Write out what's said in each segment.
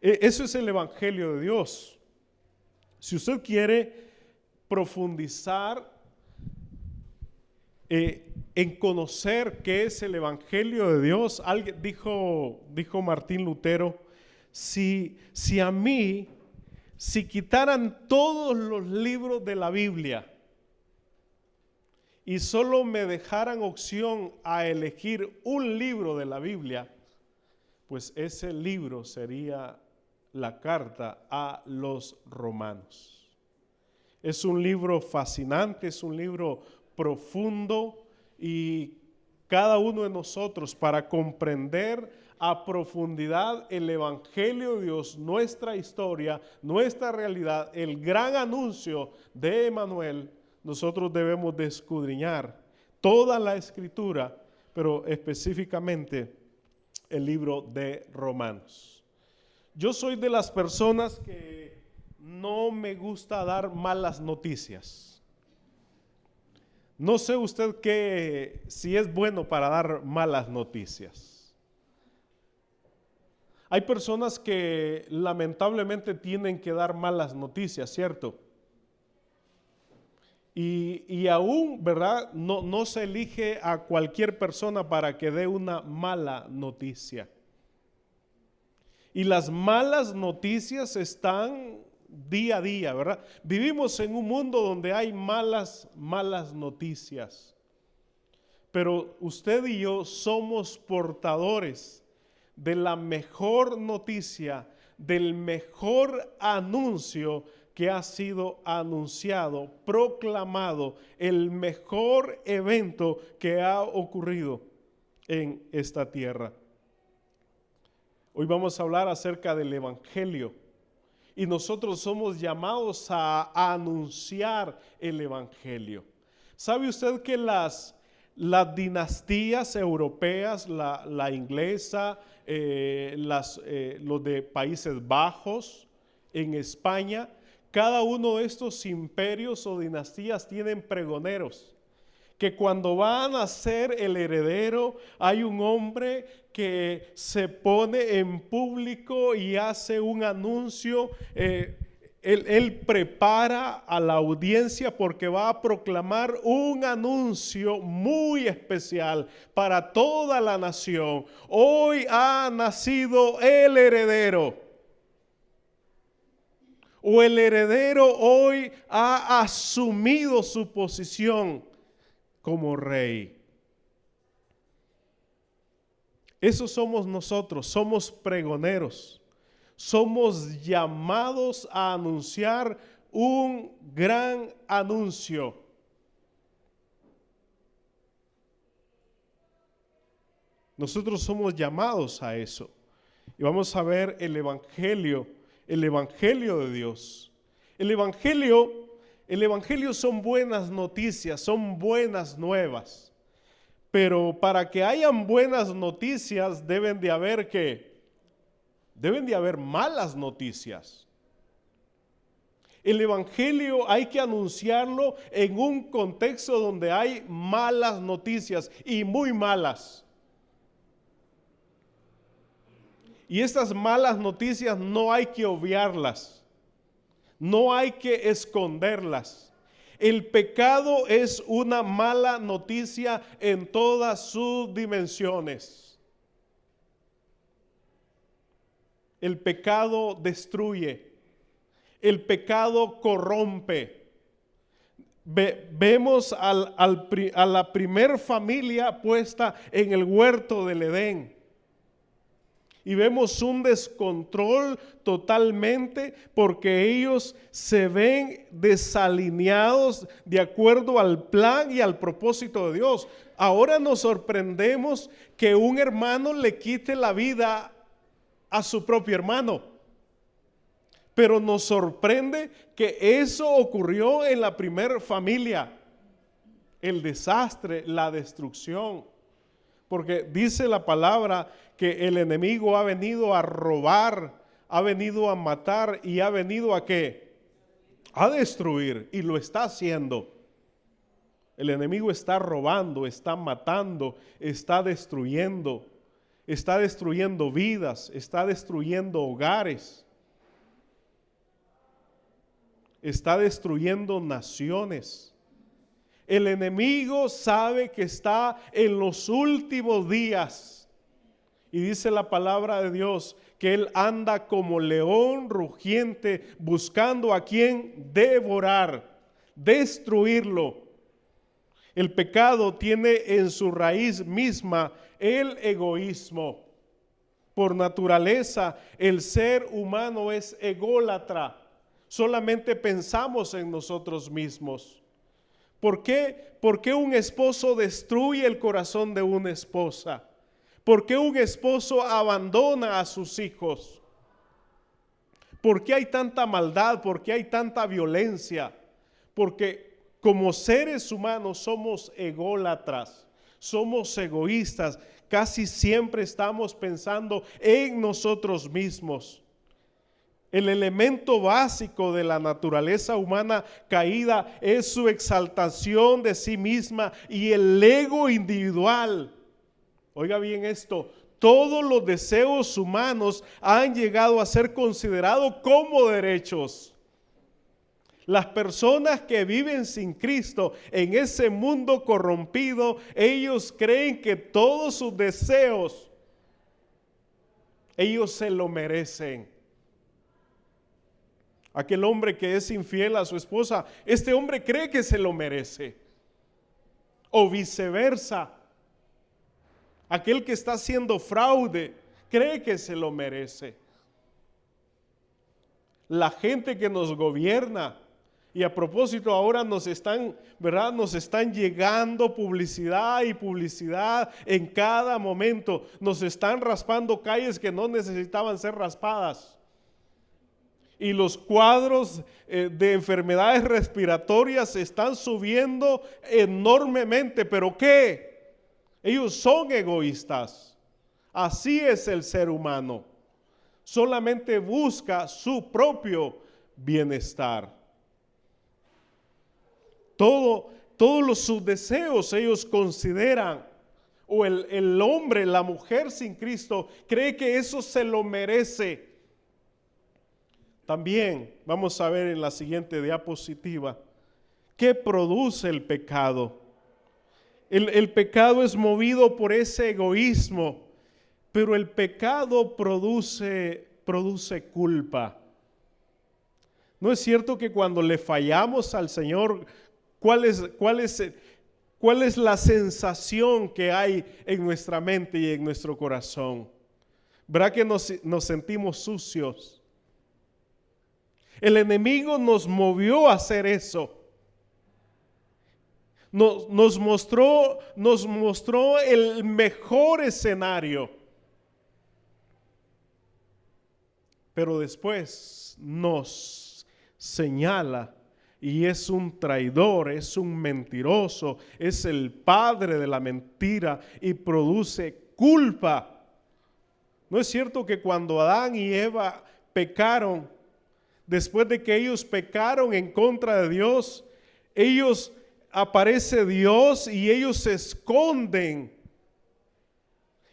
Eso es el Evangelio de Dios. Si usted quiere profundizar en conocer qué es el Evangelio de Dios, alguien dijo Martín Lutero, si quitaran todos los libros de la Biblia y solo me dejaran opción a elegir un libro de la Biblia, pues ese libro sería la carta a los romanos. Es un libro fascinante, es un libro profundo, y cada uno de nosotros, para comprender a profundidad el Evangelio de Dios, nuestra historia, nuestra realidad, el gran anuncio de Emmanuel, nosotros debemos de escudriñar toda la Escritura, pero específicamente el libro de Romanos. Yo soy de las personas que no me gusta dar malas noticias. No sé usted si es bueno para dar malas noticias. Hay personas que lamentablemente tienen que dar malas noticias, ¿cierto? Y aún, ¿verdad? No se elige a cualquier persona para que dé una mala noticia. Y las malas noticias están día a día, ¿verdad? Vivimos en un mundo donde hay malas noticias. Pero usted y yo somos portadores de la mejor noticia, del mejor anuncio que ha sido anunciado, proclamado, el mejor evento que ha ocurrido en esta tierra. Hoy vamos a hablar acerca del Evangelio, y nosotros somos llamados a anunciar el Evangelio. ¿Sabe usted que las dinastías europeas, la inglesa, los de Países Bajos, en España, cada uno de estos imperios o dinastías tienen pregoneros? Que cuando van a ser el heredero, hay un hombre que se pone en público y hace un anuncio. Él prepara a la audiencia porque va a proclamar un anuncio muy especial para toda la nación. Hoy ha nacido el heredero. O el heredero hoy ha asumido su posición como rey. Eso somos nosotros, somos pregoneros. Somos llamados a anunciar un gran anuncio. Nosotros somos llamados a eso. Y vamos a ver el Evangelio de Dios. El Evangelio son buenas noticias, son buenas nuevas. Pero para que hayan buenas noticias deben de haber malas noticias. El Evangelio hay que anunciarlo en un contexto donde hay malas noticias y muy malas. Y estas malas noticias no hay que obviarlas, no hay que esconderlas. El pecado es una mala noticia en todas sus dimensiones. El pecado destruye, el pecado corrompe. Vemos a la primer familia puesta en el huerto del Edén. Y vemos un descontrol totalmente porque ellos se ven desalineados de acuerdo al plan y al propósito de Dios. Ahora nos sorprendemos que un hermano le quite la vida a su propio hermano. Pero nos sorprende que eso ocurrió en la primera familia. El desastre, la destrucción. Porque dice la palabra que el enemigo ha venido a robar, ha venido a matar y ha venido a ¿qué? A destruir, y lo está haciendo. El enemigo está robando, está matando, está destruyendo. está destruyendo vidas, está destruyendo hogares, está destruyendo naciones. El enemigo sabe que está en los últimos días. Y dice la palabra de Dios que él anda como león rugiente buscando a quien devorar, destruirlo. El pecado tiene en su raíz misma el egoísmo. Por naturaleza, el ser humano es ególatra. Solamente pensamos en nosotros mismos. ¿Por qué? ¿Por qué un esposo destruye el corazón de una esposa? ¿Por qué un esposo abandona a sus hijos? ¿Por qué hay tanta maldad? ¿Por qué hay tanta violencia? Porque como seres humanos somos ególatras, somos egoístas. Casi siempre estamos pensando en nosotros mismos. El elemento básico de la naturaleza humana caída es su exaltación de sí misma y el ego individual. Oiga bien esto, todos los deseos humanos han llegado a ser considerados como derechos. Las personas que viven sin Cristo en ese mundo corrompido, ellos creen que todos sus deseos, ellos se lo merecen. Aquel hombre que es infiel a su esposa, este hombre cree que se lo merece. O viceversa. Aquel que está haciendo fraude, cree que se lo merece. La gente que nos gobierna, y a propósito ahora nos están llegando publicidad y publicidad en cada momento. Nos están raspando calles que no necesitaban ser raspadas. Y los cuadros de enfermedades respiratorias están subiendo enormemente. ¿Pero qué? Ellos son egoístas. Así es el ser humano. Solamente busca su propio bienestar. Todos sus deseos ellos consideran, o el hombre, la mujer sin Cristo, cree que eso se lo merece. También vamos a ver en la siguiente diapositiva qué produce el pecado. El pecado es movido por ese egoísmo, pero el pecado produce culpa. ¿No es cierto que cuando le fallamos al Señor, cuál es la sensación que hay en nuestra mente y en nuestro corazón? ¿Verdad que nos sentimos sucios? El enemigo nos movió a hacer eso. Nos mostró el mejor escenario. Pero después nos señala y es un traidor, es un mentiroso, es el padre de la mentira y produce culpa. ¿No es cierto que cuando Adán y Eva pecaron, después de que ellos pecaron en contra de Dios, aparece Dios y ellos se esconden?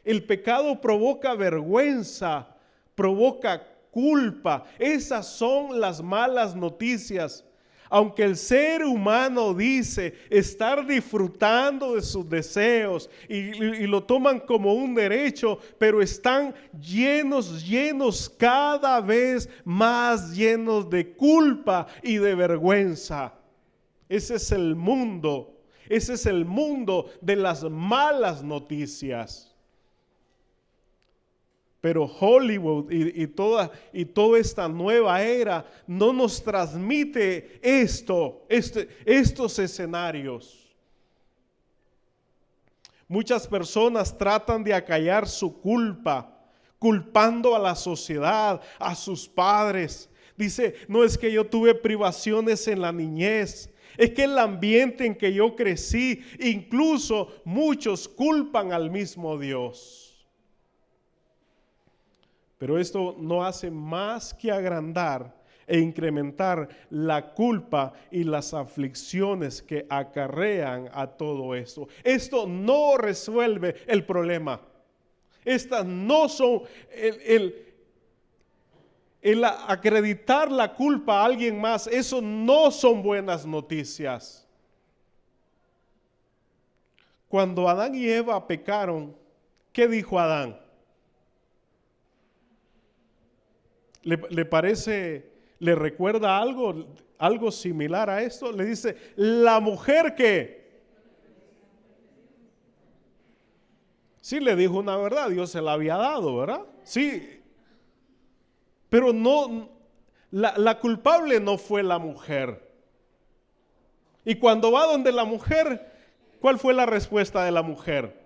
El pecado provoca vergüenza, provoca culpa. Esas son las malas noticias. Aunque el ser humano dice estar disfrutando de sus deseos y lo toman como un derecho, pero están llenos, cada vez más llenos de culpa y de vergüenza. Ese es el mundo de las malas noticias. Pero Hollywood y toda esta nueva era no nos transmite estos escenarios. Muchas personas tratan de acallar su culpa, culpando a la sociedad, a sus padres. Dice, no es que yo tuve privaciones en la niñez, es que el ambiente en que yo crecí, incluso muchos culpan al mismo Dios. Pero esto no hace más que agrandar e incrementar la culpa y las aflicciones que acarrean a todo esto. Esto no resuelve el problema. Estas no son el acreditar la culpa a alguien más. Eso no son buenas noticias. Cuando Adán y Eva pecaron, ¿qué dijo Adán? ¿Le parece, le recuerda algo similar a esto? Le dice, la mujer que... Sí, le dijo una verdad, Dios se la había dado, ¿verdad? Sí, pero no, la culpable no fue la mujer. Y cuando va donde la mujer, ¿cuál fue la respuesta de la mujer?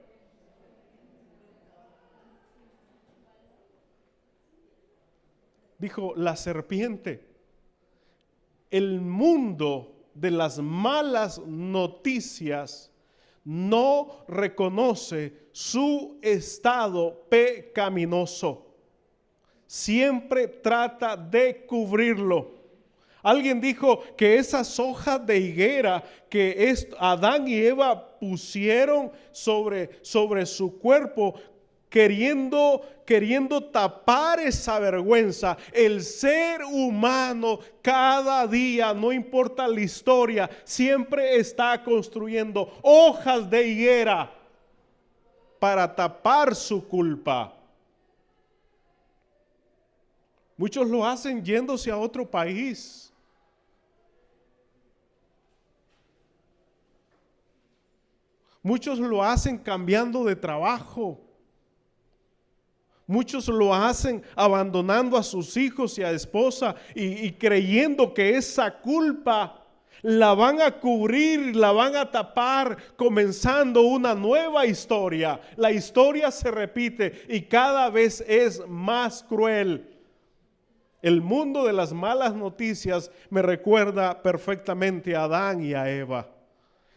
Dijo, la serpiente. El mundo de las malas noticias no reconoce su estado pecaminoso. Siempre trata de cubrirlo. Alguien dijo que esas hojas de higuera que Adán y Eva pusieron sobre su cuerpo, queriendo tapar esa vergüenza. El ser humano cada día, no importa la historia, siempre está construyendo hojas de higuera para tapar su culpa. Muchos lo hacen yéndose a otro país. Muchos lo hacen cambiando de trabajo. Muchos lo hacen abandonando a sus hijos y a esposa y creyendo que esa culpa la van a cubrir, la van a tapar, comenzando una nueva historia. La historia se repite y cada vez es más cruel. El mundo de las malas noticias me recuerda perfectamente a Adán y a Eva,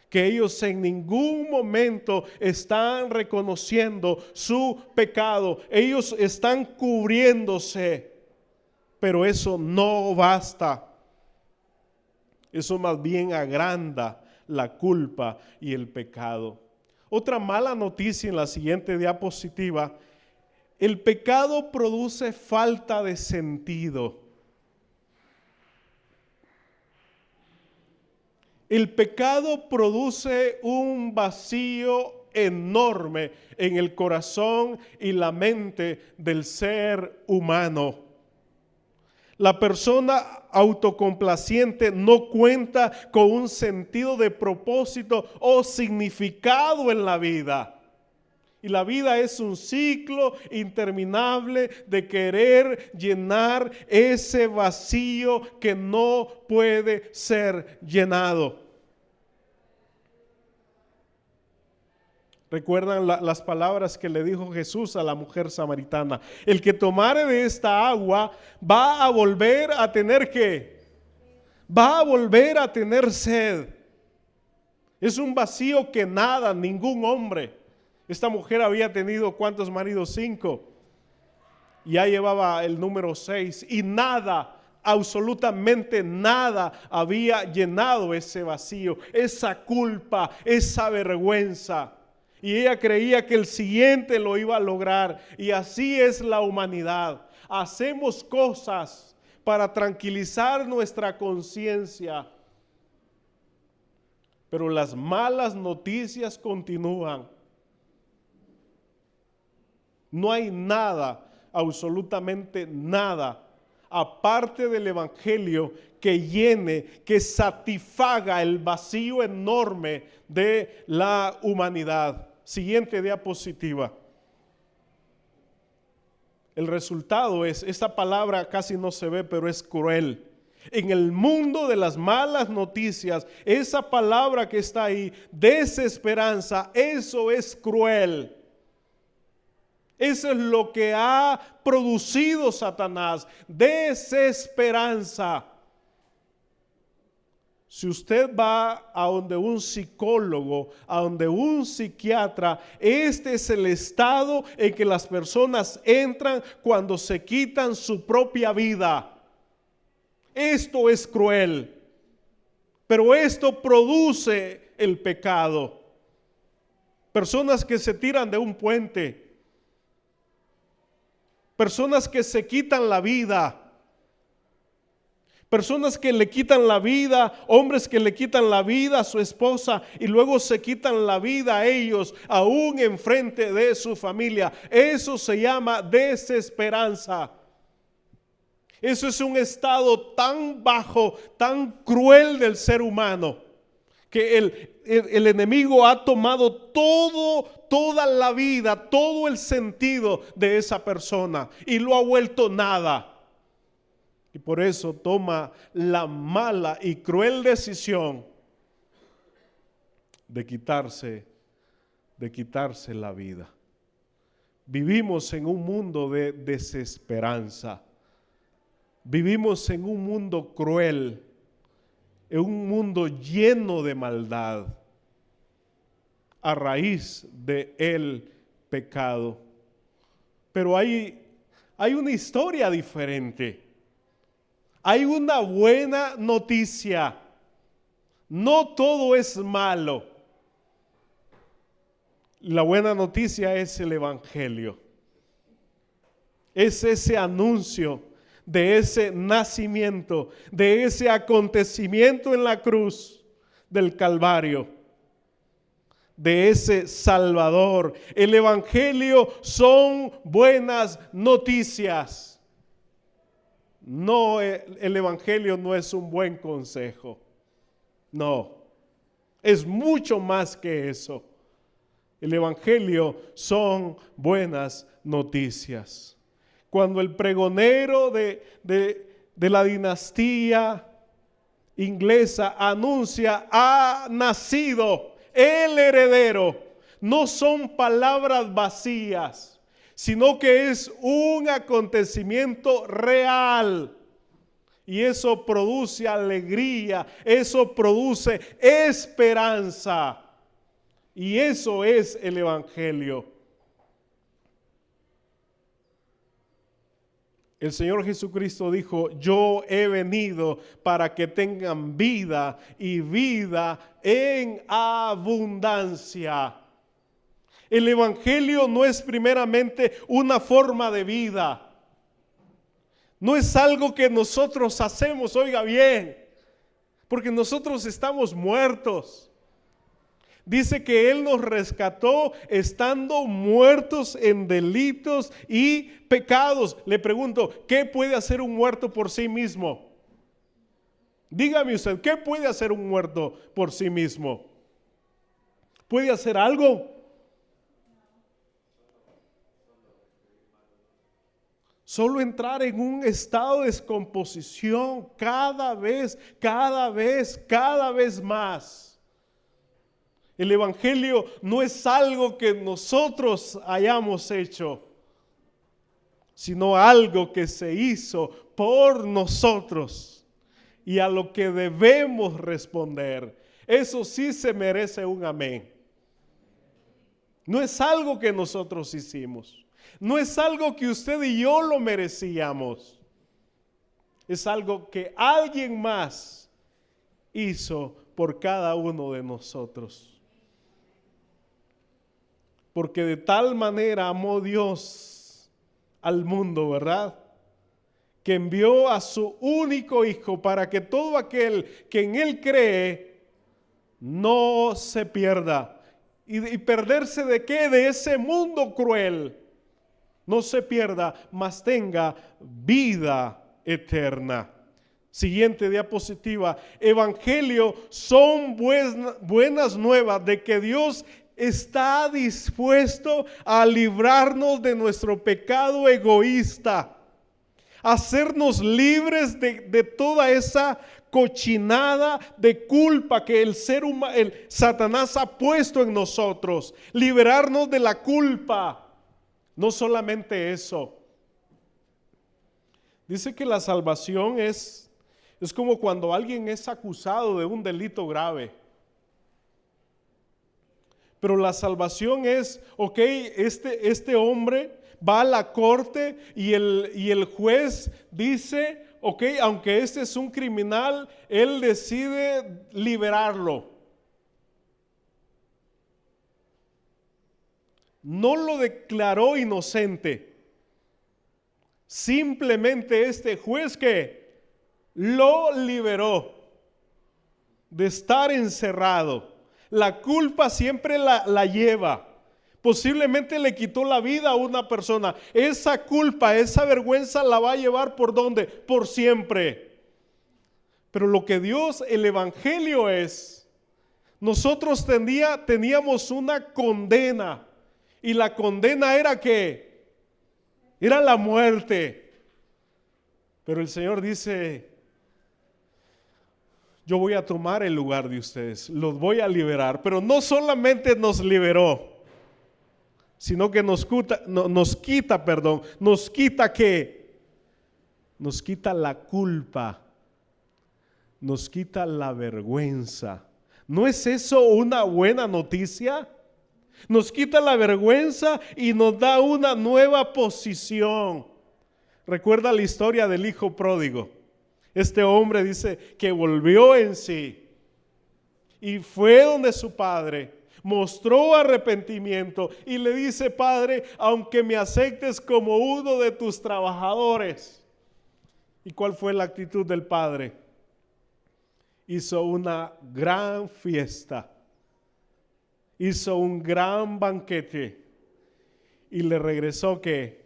que ellos en ningún momento están reconociendo su pecado. Ellos están cubriéndose, pero eso no basta. Eso más bien agranda la culpa y el pecado. Otra mala noticia en la siguiente diapositiva: el pecado produce falta de sentido. El pecado produce un vacío enorme en el corazón y la mente del ser humano. La persona autocomplaciente no cuenta con un sentido de propósito o significado en la vida. Y la vida es un ciclo interminable de querer llenar ese vacío que no puede ser llenado. ¿Recuerdan las palabras que le dijo Jesús a la mujer samaritana? El que tomare de esta agua va a volver a tener ¿qué? Va a volver a tener sed. Es un vacío que nada, ningún hombre. Esta mujer había tenido ¿cuántos maridos? 5. Ya llevaba el número 6 y nada, absolutamente nada había llenado ese vacío, esa culpa, esa vergüenza. Y ella creía que el siguiente lo iba a lograr. Y así es la humanidad. Hacemos cosas para tranquilizar nuestra conciencia, pero las malas noticias continúan. No hay nada, absolutamente nada, aparte del evangelio que llene, que satisfaga el vacío enorme de la humanidad. Siguiente diapositiva. El resultado es, esta palabra casi no se ve, pero es cruel. En el mundo de las malas noticias, esa palabra que está ahí, desesperanza, eso es cruel. Eso es lo que ha producido Satanás, desesperanza. Si usted va a donde un psicólogo, a donde un psiquiatra, este es el estado en que las personas entran cuando se quitan su propia vida. Esto es cruel, pero esto produce el pecado. Personas que se tiran de un puente. personas que se quitan la vida. Personas que le quitan la vida, hombres que le quitan la vida a su esposa y luego se quitan la vida a ellos, aún enfrente de su familia. Eso se llama desesperanza. Eso es un estado tan bajo, tan cruel del ser humano, que el enemigo ha tomado toda la vida, todo el sentido de esa persona y lo ha vuelto nada. Y por eso toma la mala y cruel decisión de quitarse la vida. Vivimos en un mundo de desesperanza. Vivimos en un mundo cruel, en un mundo lleno de maldad, a raíz del pecado. Pero hay una historia diferente. Hay una buena noticia. No todo es malo. La buena noticia es el Evangelio. Es ese anuncio de ese nacimiento, de ese acontecimiento en la cruz del Calvario, de ese Salvador. El Evangelio son buenas noticias. No, el Evangelio no es un buen consejo. No, es mucho más que eso. El Evangelio son buenas noticias. Cuando el pregonero de la dinastía inglesa anuncia, ha nacido el heredero, no son palabras vacías, sino que es un acontecimiento real. Y eso produce alegría, eso produce esperanza. Y eso es el Evangelio. El Señor Jesucristo dijo: yo he venido para que tengan vida y vida en abundancia. El Evangelio no es primeramente una forma de vida. No es algo que nosotros hacemos, oiga bien, porque nosotros estamos muertos. Dice que Él nos rescató estando muertos en delitos y pecados. Le pregunto, ¿qué puede hacer un muerto por sí mismo? Dígame usted, ¿qué puede hacer un muerto por sí mismo? ¿Puede hacer algo? Solo entrar en un estado de descomposición cada vez más. El Evangelio no es algo que nosotros hayamos hecho, sino algo que se hizo por nosotros y a lo que debemos responder. Eso sí se merece un amén. No es algo que nosotros hicimos. No es algo que usted y yo lo merecíamos. Es algo que alguien más hizo por cada uno de nosotros. Porque de tal manera amó Dios al mundo, ¿verdad? Que envió a su único Hijo para que todo aquel que en Él cree no se pierda. ¿Y perderse de qué? De ese mundo cruel. No se pierda, mas tenga vida eterna. Siguiente diapositiva. Evangelio son buenas nuevas de que Dios está dispuesto a librarnos de nuestro pecado egoísta, hacernos libres de toda esa cochinada de culpa que el Satanás ha puesto en nosotros, liberarnos de la culpa. No solamente eso. Dice que la salvación es como cuando alguien es acusado de un delito grave. Pero la salvación es, ok, este hombre va a la corte y el juez dice, ok, aunque este es un criminal, él decide liberarlo. No lo declaró inocente, simplemente este juez que lo liberó de estar encerrado. La culpa siempre la lleva. Posiblemente le quitó la vida a una persona. Esa culpa, esa vergüenza la va a llevar ¿por dónde? Por siempre. Pero lo que Dios, el evangelio es, nosotros teníamos una condena. Y la condena era ¿qué? Era la muerte. Pero el Señor dice: yo voy a tomar el lugar de ustedes, los voy a liberar. Pero no solamente nos liberó, sino que nos quita ¿qué? Nos quita la culpa, nos quita la vergüenza. ¿No es eso una buena noticia? Nos quita la vergüenza y nos da una nueva posición. Recuerda la historia del hijo pródigo. Este hombre dice que volvió en sí y fue donde su padre, mostró arrepentimiento y le dice: Padre, aunque me aceptes como uno de tus trabajadores. ¿Y cuál fue la actitud del padre? Hizo una gran fiesta, hizo un gran banquete y le regresó ¿qué?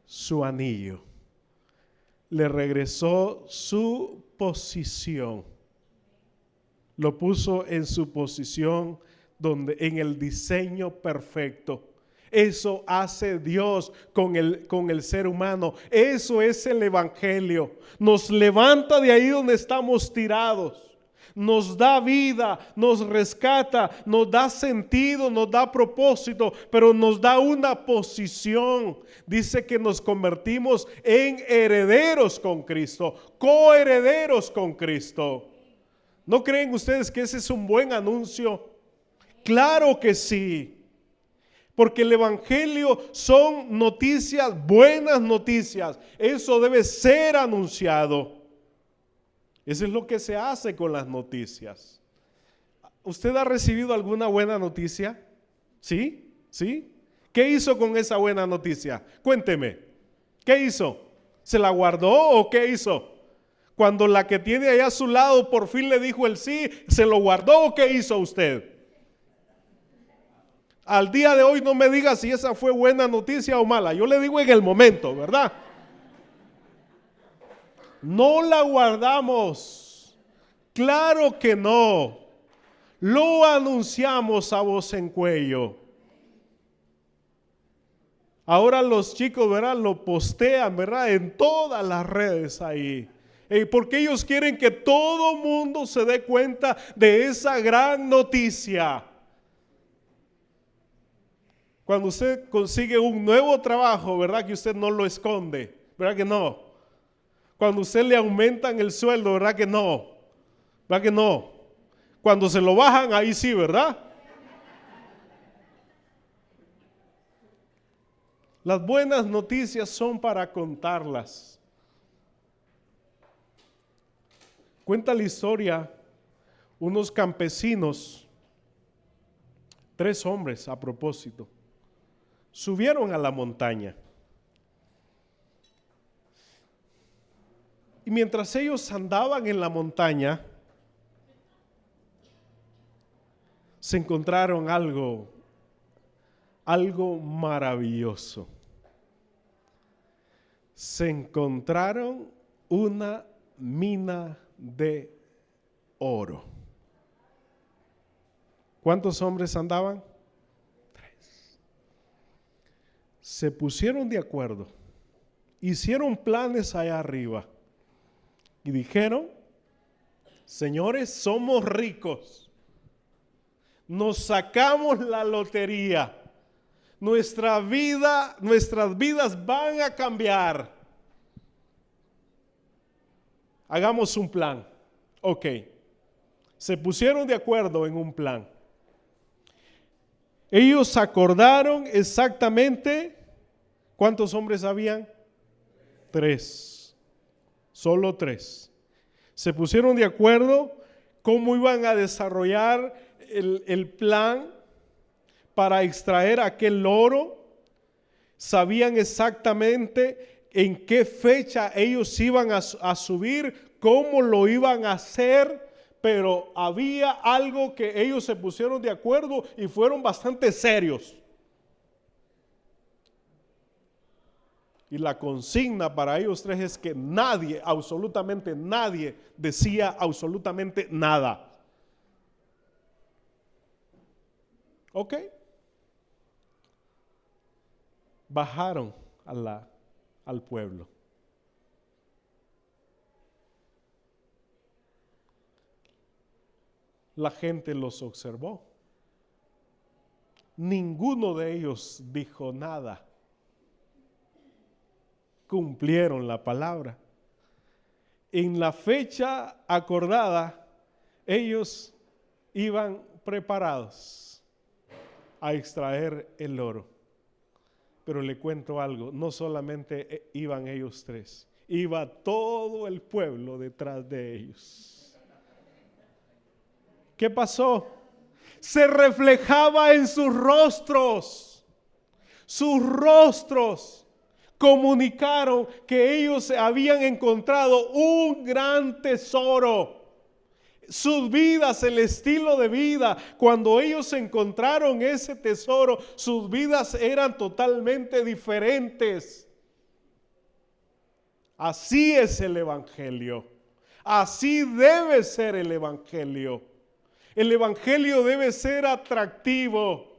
Su anillo. Le regresó su posición. Lo puso en su posición en el diseño perfecto. Eso hace Dios con el ser humano. Eso es el evangelio. Nos levanta de ahí donde estamos tirados. Nos da vida, nos rescata, nos da sentido, nos da propósito, pero nos da una posición. Dice que nos convertimos en herederos con Cristo, coherederos con Cristo. ¿No creen ustedes que ese es un buen anuncio? Claro que sí. Porque el evangelio son noticias, buenas noticias. Eso debe ser anunciado. Eso es lo que se hace con las noticias. ¿Usted ha recibido alguna buena noticia? ¿Sí? ¿Sí? ¿Qué hizo con esa buena noticia? Cuénteme. ¿Qué hizo? ¿Se la guardó o qué hizo? Cuando la que tiene allá a su lado por fin le dijo el sí, ¿se lo guardó o qué hizo usted? Al día de hoy no me diga si esa fue buena noticia o mala. Yo le digo en el momento, ¿verdad? No la guardamos. Claro que no. Lo anunciamos a voz en cuello. Ahora los chicos, ¿verdad? Lo postean, ¿verdad? En todas las redes ahí. Porque ellos quieren que todo mundo se dé cuenta de esa gran noticia. Cuando usted consigue un nuevo trabajo, ¿verdad? Que usted no lo esconde, ¿verdad que no? Cuando usted le aumentan el sueldo, ¿verdad que no? ¿Verdad que no? Cuando se lo bajan, ahí sí, ¿verdad? Las buenas noticias son para contarlas. Cuenta la historia, unos campesinos, 3 hombres a propósito, subieron a la montaña. Y mientras ellos andaban en la montaña, se encontraron algo maravilloso. Se encontraron una mina de oro. ¿Cuántos hombres andaban? 3. Se pusieron de acuerdo, hicieron planes allá arriba y dijeron: señores, somos ricos, nos sacamos la lotería, nuestras vidas van a cambiar. Hagamos un plan. Ok. Se pusieron de acuerdo en un plan. Ellos acordaron exactamente, ¿cuántos hombres habían? 3. Solo 3. Se pusieron de acuerdo cómo iban a desarrollar el plan para extraer aquel oro. Sabían exactamente en qué fecha ellos iban a subir, cómo lo iban a hacer, pero había algo que ellos se pusieron de acuerdo y fueron bastante serios. Y la consigna para ellos tres es que nadie, absolutamente nadie, decía absolutamente nada. Ok. Bajaron al pueblo. La gente los observó. Ninguno de ellos dijo nada. Cumplieron la palabra. En la fecha acordada, ellos iban preparados a extraer el oro. Pero le cuento algo, no solamente iban ellos tres, iba todo el pueblo detrás de ellos. ¿Qué pasó? Se reflejaba en sus rostros. Sus rostros comunicaron que ellos habían encontrado un gran tesoro. Sus vidas, el estilo de vida, cuando ellos encontraron ese tesoro, sus vidas eran totalmente diferentes. Así es el Evangelio. Así debe ser el Evangelio. El Evangelio debe ser atractivo.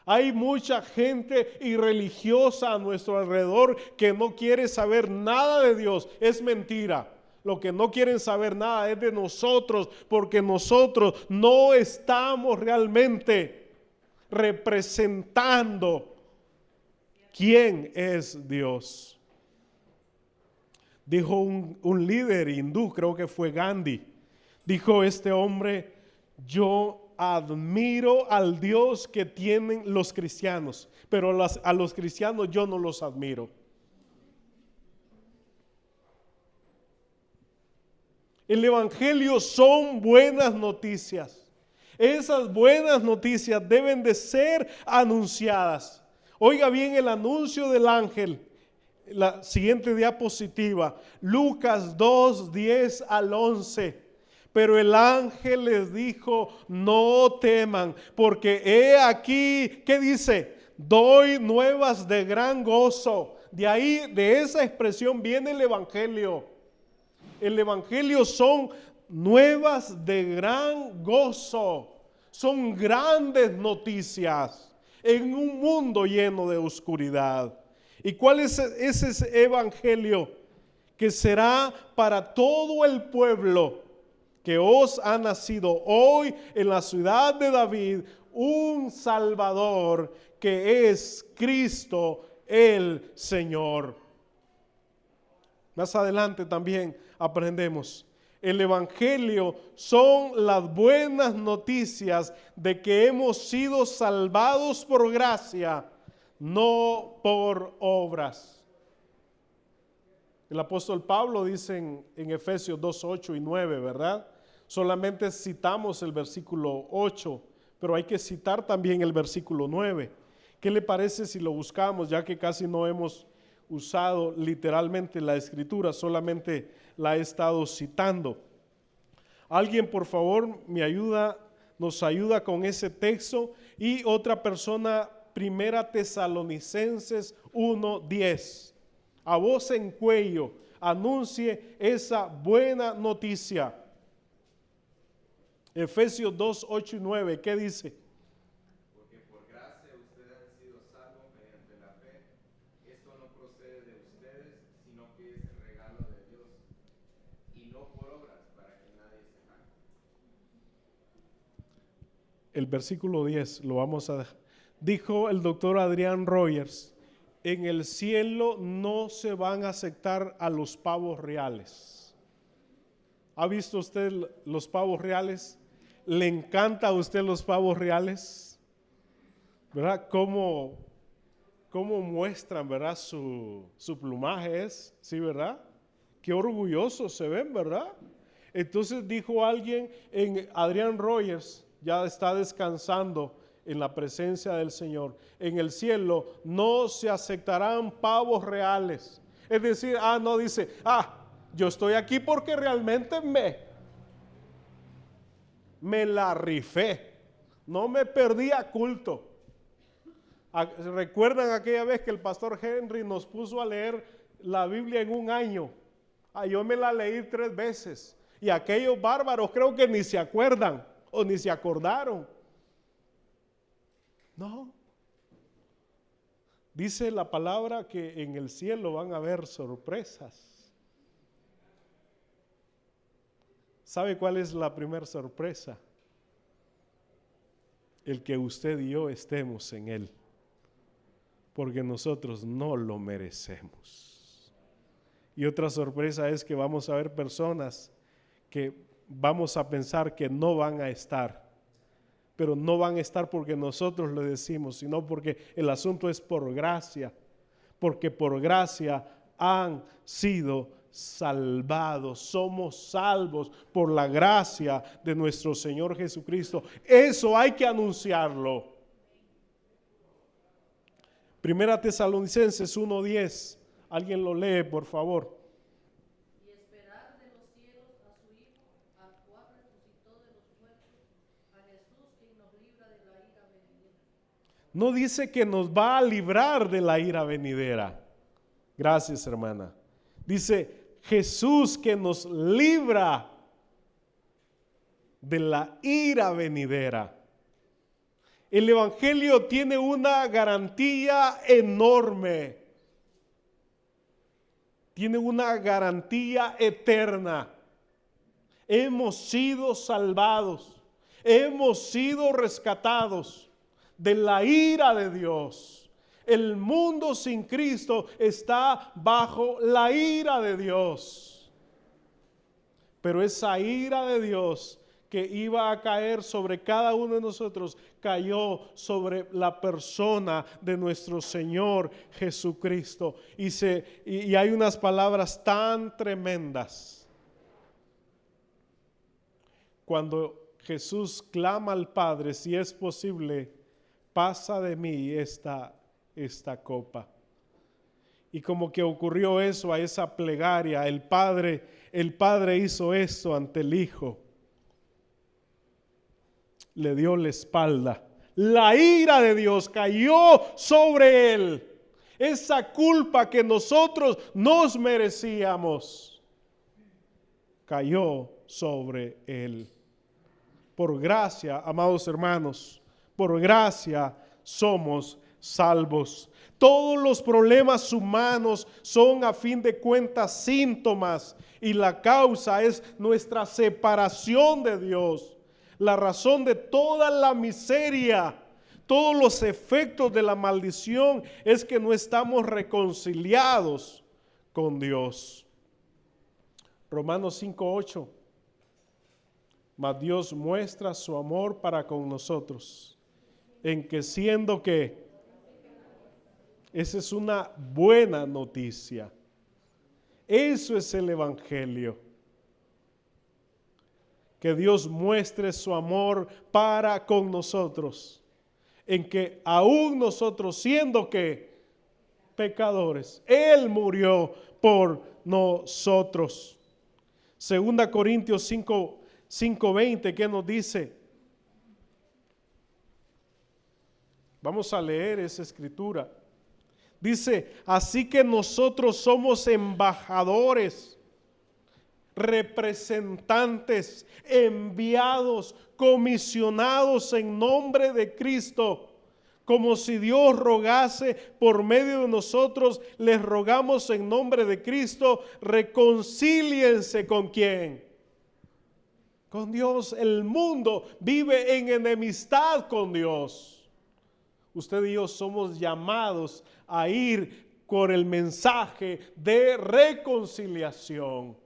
Hay mucha gente irreligiosa a nuestro alrededor que no quiere saber nada de Dios. Es mentira. Lo que no quieren saber nada es de nosotros, porque nosotros no estamos realmente representando quién es Dios. Dijo un líder hindú, creo que fue Gandhi, dijo este hombre: yo admiro al Dios que tienen los cristianos, pero a los cristianos yo no los admiro. El Evangelio son buenas noticias. Esas buenas noticias deben de ser anunciadas. Oiga bien el anuncio del ángel. La siguiente diapositiva, Lucas 2, 10 al 11. Pero el ángel les dijo: no teman, porque he aquí, ¿qué dice? Doy nuevas de gran gozo. De ahí, de esa expresión viene el Evangelio. El Evangelio son nuevas de gran gozo. Son grandes noticias en un mundo lleno de oscuridad. ¿Y cuál es ese Evangelio? Que será para todo el pueblo, que os ha nacido hoy en la ciudad de David un Salvador, que es Cristo el Señor. Más adelante también aprendemos, el Evangelio son las buenas noticias de que hemos sido salvados por gracia, no por obras. El apóstol Pablo dice en Efesios 2, 8 y 9, ¿verdad? Solamente citamos el versículo 8, pero hay que citar también el versículo 9. ¿Qué le parece si lo buscamos, ya que casi no hemos usado literalmente la escritura, solamente la he estado citando? Alguien, por favor, nos ayuda con ese texto. Y otra persona, Primera Tesalonicenses 1:10. A voz en cuello anuncie esa buena noticia. Efesios 2, 8 y 9, ¿qué dice? Porque por gracia ustedes han sido salvos mediante la fe. Esto no procede de ustedes, sino que es el regalo de Dios, y no por obras, para que nadie se jacte. El versículo 10 lo vamos a dejar. Dijo el doctor Adrián Rogers: en el cielo no se van a aceptar a los pavos reales. ¿Ha visto usted los pavos reales? ¿Le encanta a usted los pavos reales? ¿Verdad? ¿Cómo muestran, verdad? Su plumaje es, ¿sí, verdad? Qué orgullosos se ven, ¿verdad? Entonces dijo alguien, Adrián Rogers, ya está descansando en la presencia del Señor: en el cielo no se aceptarán pavos reales, Es decir, no dice, yo estoy aquí porque realmente me la rifé. No me perdí a culto. ¿Recuerdan aquella vez que el pastor Henry nos puso a leer la Biblia en un año? Yo me la leí 3 veces. Y aquellos bárbaros creo que ni se acuerdan o ni se acordaron. No. Dice la palabra que en el cielo van a haber sorpresas. ¿Sabe cuál es la primera sorpresa? El que usted y yo estemos en Él, porque nosotros no lo merecemos. Y otra sorpresa es que vamos a ver personas que vamos a pensar que no van a estar, pero no van a estar porque nosotros lo decimos, sino porque el asunto es por gracia, porque por gracia han sido salvados, somos salvos por la gracia de nuestro Señor Jesucristo. Eso hay que anunciarlo. Primera Tesalonicenses 1:10, alguien lo lee, por favor. Y esperar de los cielos a su Hijo, al cual resucitó de los muertos, a Jesús, quien nos libra de la ira venidera. No dice que nos va a librar de la ira venidera. Gracias, hermana. Dice Jesús que nos libra de la ira venidera. El Evangelio tiene una garantía enorme. Tiene una garantía eterna. Hemos sido salvados. Hemos sido rescatados de la ira de Dios. El mundo sin Cristo está bajo la ira de Dios. Pero esa ira de Dios que iba a caer sobre cada uno de nosotros, cayó sobre la persona de nuestro Señor Jesucristo. Y hay unas palabras tan tremendas. Cuando Jesús clama al Padre, si es posible, pasa de mí esta copa. Y como que ocurrió eso a esa plegaria, el Padre hizo esto ante el Hijo. Le dio la espalda. La ira de Dios cayó sobre él. Esa culpa que nosotros nos merecíamos cayó sobre él. Por gracia, amados hermanos, por gracia somos salvos. Todos los problemas humanos son a fin de cuentas síntomas y la causa es nuestra separación de Dios. La razón de toda la miseria, todos los efectos de la maldición es que no estamos reconciliados con Dios. Romanos 5:8. Mas Dios muestra su amor para con nosotros, en que siendo que, esa es una buena noticia. Eso es el Evangelio. Que Dios muestre su amor para con nosotros, en que aún nosotros siendo que pecadores, Él murió por nosotros. 2 Corintios 5:20, ¿qué nos dice? Vamos a leer esa escritura. Dice, así que nosotros somos embajadores, representantes, enviados, comisionados en nombre de Cristo, como si Dios rogase por medio de nosotros, les rogamos en nombre de Cristo, reconcíliense con ¿quién? Con Dios. El mundo vive en enemistad con Dios. Usted y yo somos llamados a ir con el mensaje de reconciliación.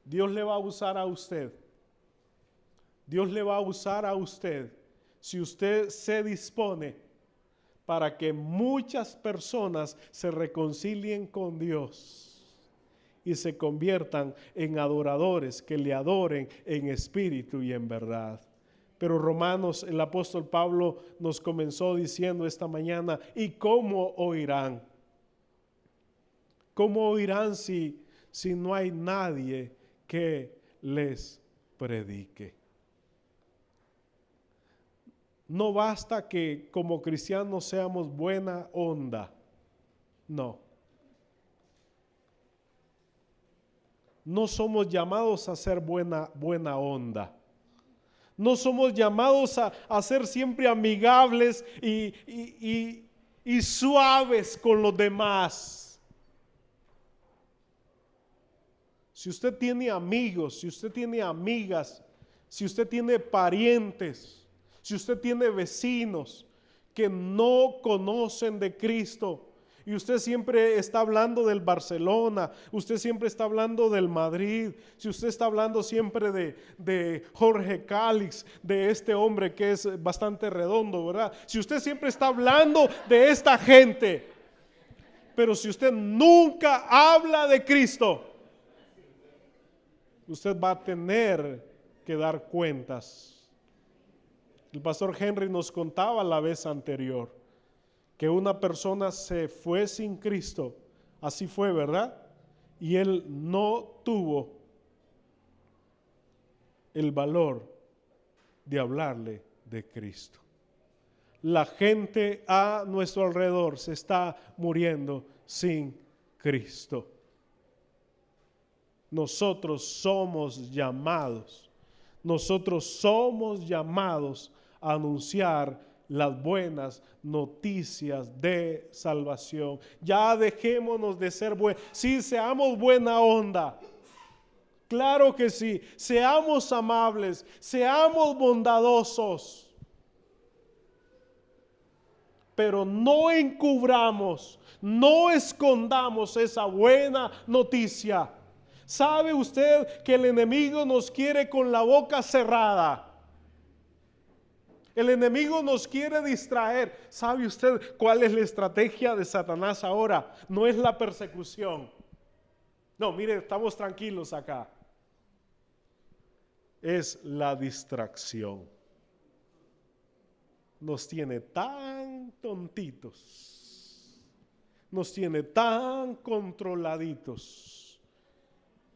Dios le va a usar a usted. Dios le va a usar a usted si usted se dispone para que muchas personas se reconcilien con Dios y se conviertan en adoradores que le adoren en espíritu y en verdad. Pero Romanos, el apóstol Pablo nos comenzó diciendo esta mañana, ¿y cómo oirán? ¿Cómo oirán si no hay nadie que les predique? No basta que como cristianos seamos buena onda. No. No somos llamados a ser buena onda. No somos llamados a ser siempre amigables y suaves con los demás. Si usted tiene amigos, si usted tiene amigas, si usted tiene parientes, si usted tiene vecinos que no conocen de Cristo, y usted siempre está hablando del Barcelona, usted siempre está hablando del Madrid, si usted está hablando siempre de Jorge Cálix, de este hombre que es bastante redondo, ¿verdad? Si usted siempre está hablando de esta gente, pero si usted nunca habla de Cristo, usted va a tener que dar cuentas. El pastor Henry nos contaba la vez anterior que una persona se fue sin Cristo, así fue, ¿verdad? Y él no tuvo el valor de hablarle de Cristo. La gente a nuestro alrededor se está muriendo sin Cristo. Nosotros somos llamados a anunciar las buenas noticias de salvación. Ya dejémonos de ser buenos. Sí, seamos buena onda. Claro que sí. Seamos amables. Seamos bondadosos. Pero no encubramos, no escondamos esa buena noticia. ¿Sabe usted que el enemigo nos quiere con la boca cerrada? El enemigo nos quiere distraer. ¿Sabe usted cuál es la estrategia de Satanás ahora? No es la persecución. No, mire, estamos tranquilos acá. Es la distracción. Nos tiene tan tontitos, nos tiene tan controladitos,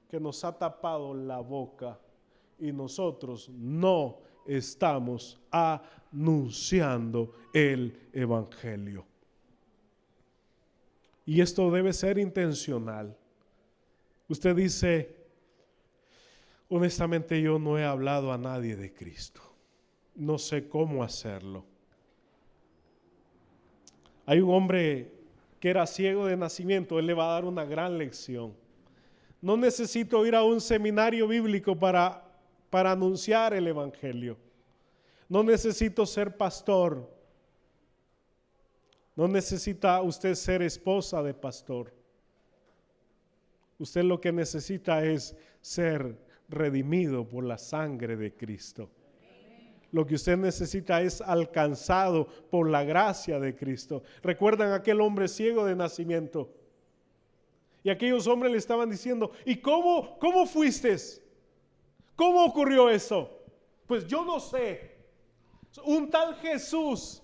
que nos ha tapado la boca y nosotros no estamos anunciando el evangelio. Y esto debe ser intencional. Usted dice, honestamente yo no he hablado a nadie de Cristo. No sé cómo hacerlo. Hay un hombre que era ciego de nacimiento, él le va a dar una gran lección. No necesito ir a un seminario bíblico para anunciar el evangelio. No necesito ser pastor. No necesita usted ser esposa de pastor. Usted lo que necesita es ser redimido por la sangre de Cristo. Lo que usted necesita es alcanzado por la gracia de Cristo. ¿Recuerdan aquel hombre ciego de nacimiento? Y aquellos hombres le estaban diciendo, ¿y cómo fuiste? ¿Cómo ocurrió eso? Pues yo no sé. Un tal Jesús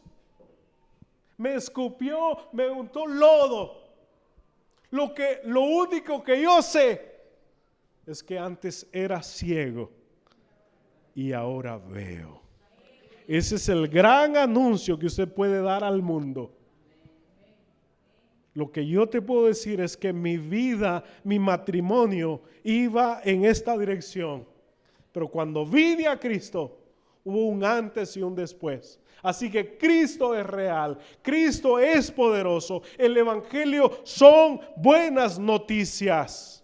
me escupió, me untó lodo. Lo único que yo sé es que antes era ciego y ahora veo. Ese es el gran anuncio que usted puede dar al mundo. Lo que yo te puedo decir es que mi vida, mi matrimonio iba en esta dirección. Pero cuando vine a Cristo, hubo un antes y un después. Así que Cristo es real, Cristo es poderoso. El evangelio son buenas noticias.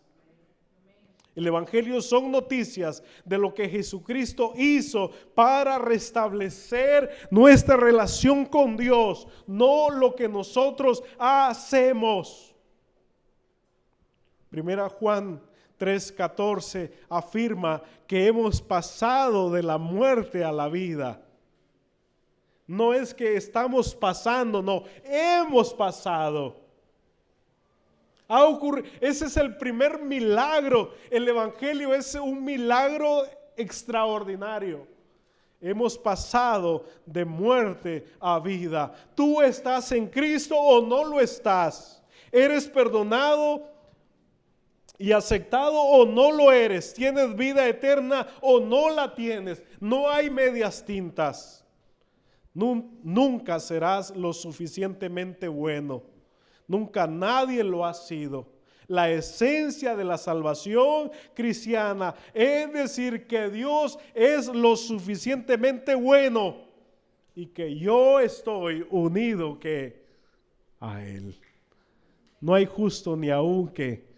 El evangelio son noticias de lo que Jesucristo hizo para restablecer nuestra relación con Dios, no lo que nosotros hacemos. Primera Juan 3:14 afirma que hemos pasado de la muerte a la vida. No es que estamos pasando, no, hemos pasado. Ha ocurrido, ese es el primer milagro. El evangelio es un milagro extraordinario. Hemos pasado de muerte a vida. ¿Tú estás en Cristo o no lo estás? ¿Eres perdonado Y aceptado o no lo eres, tienes vida eterna o no la tienes. No hay medias tintas. Nunca serás lo suficientemente bueno. Nunca nadie lo ha sido. La esencia de la salvación cristiana es decir que Dios es lo suficientemente bueno y que yo estoy unido a Él. No hay justo ni aun que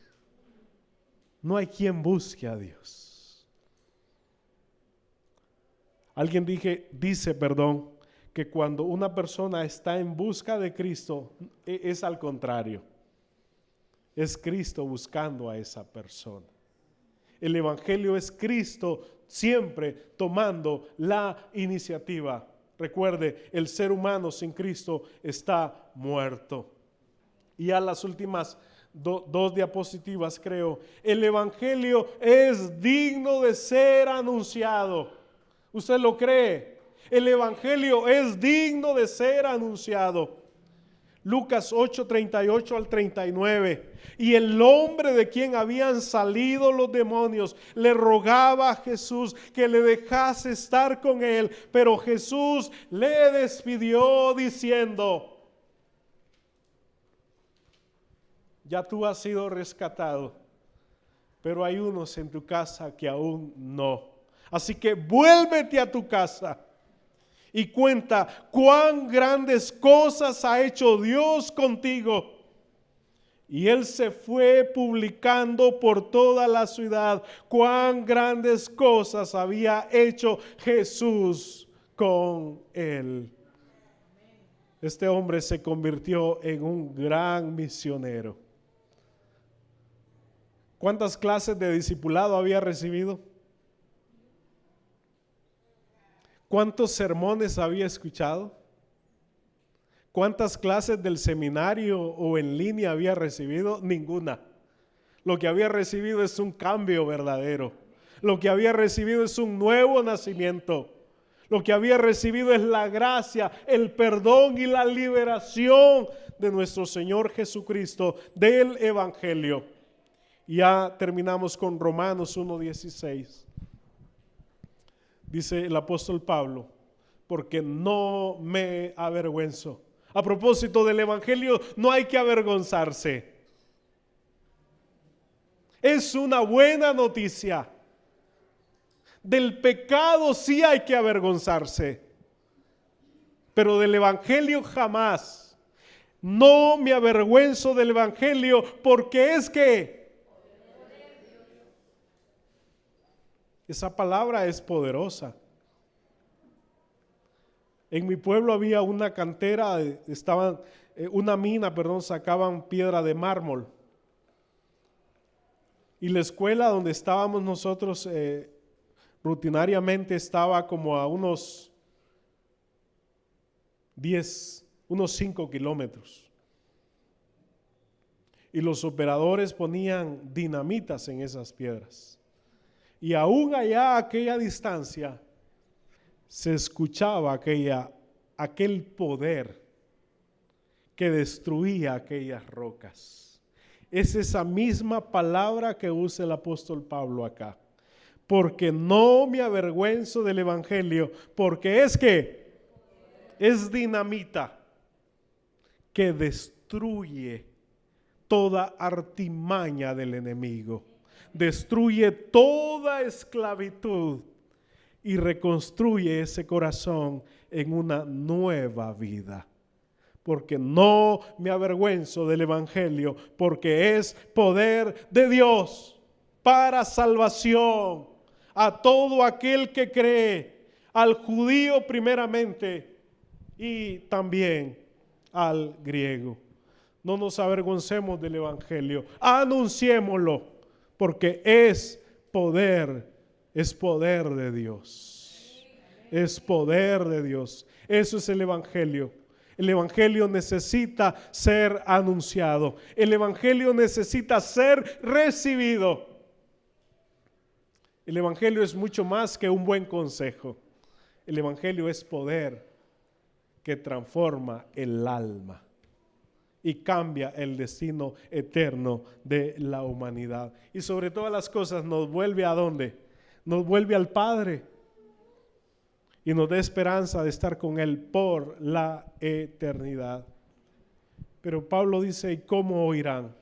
no hay quien busque a Dios. Alguien dice, que cuando una persona está en busca de Cristo, es al contrario. Es Cristo buscando a esa persona. El Evangelio es Cristo siempre tomando la iniciativa. Recuerde, el ser humano sin Cristo está muerto. Y a las últimas dos diapositivas creo. El Evangelio es digno de ser anunciado. ¿Usted lo cree? El Evangelio es digno de ser anunciado. Lucas 8, 38 al 39. Y el hombre de quien habían salido los demonios le rogaba a Jesús que le dejase estar con él. Pero Jesús le despidió diciendo: ya tú has sido rescatado, pero hay unos en tu casa que aún no. Así que vuélvete a tu casa y cuenta cuán grandes cosas ha hecho Dios contigo. Y él se fue publicando por toda la ciudad cuán grandes cosas había hecho Jesús con él. Este hombre se convirtió en un gran misionero. ¿Cuántas clases de discipulado había recibido? ¿Cuántos sermones había escuchado? ¿Cuántas clases del seminario o en línea había recibido? Ninguna. Lo que había recibido es un cambio verdadero. Lo que había recibido es un nuevo nacimiento. Lo que había recibido es la gracia, el perdón y la liberación de nuestro Señor Jesucristo, del Evangelio. Ya terminamos con Romanos 1:16. Dice el apóstol Pablo: porque no me avergüenzo. A propósito del Evangelio, no hay que avergonzarse. Es una buena noticia. Del pecado sí hay que avergonzarse, pero del Evangelio jamás. No me avergüenzo del Evangelio, porque es que esa palabra es poderosa. En mi pueblo había una cantera, una mina, sacaban piedra de mármol. Y la escuela donde estábamos nosotros rutinariamente estaba como a unos 5 kilómetros. Y los operadores ponían dinamitas en esas piedras. Y aún allá a aquella distancia se escuchaba aquel poder que destruía aquellas rocas. Es esa misma palabra que usa el apóstol Pablo acá. Porque no me avergüenzo del Evangelio, porque es que es dinamita que destruye toda artimaña del enemigo. Destruye toda esclavitud y reconstruye ese corazón en una nueva vida. Porque no me avergüenzo del Evangelio, porque es poder de Dios para salvación a todo aquel que cree, al judío primeramente y también al griego. No nos avergoncemos del Evangelio, anunciémoslo, porque es poder de Dios. Es poder de Dios. Eso es el Evangelio. El Evangelio necesita ser anunciado. El Evangelio necesita ser recibido. El Evangelio es mucho más que un buen consejo. El Evangelio es poder que transforma el alma. y cambia el destino eterno de la humanidad. Y sobre todas las cosas nos vuelve ¿a dónde? Nos vuelve al Padre y nos da esperanza de estar con Él por la eternidad. Pero Pablo dice, ¿y cómo oirán?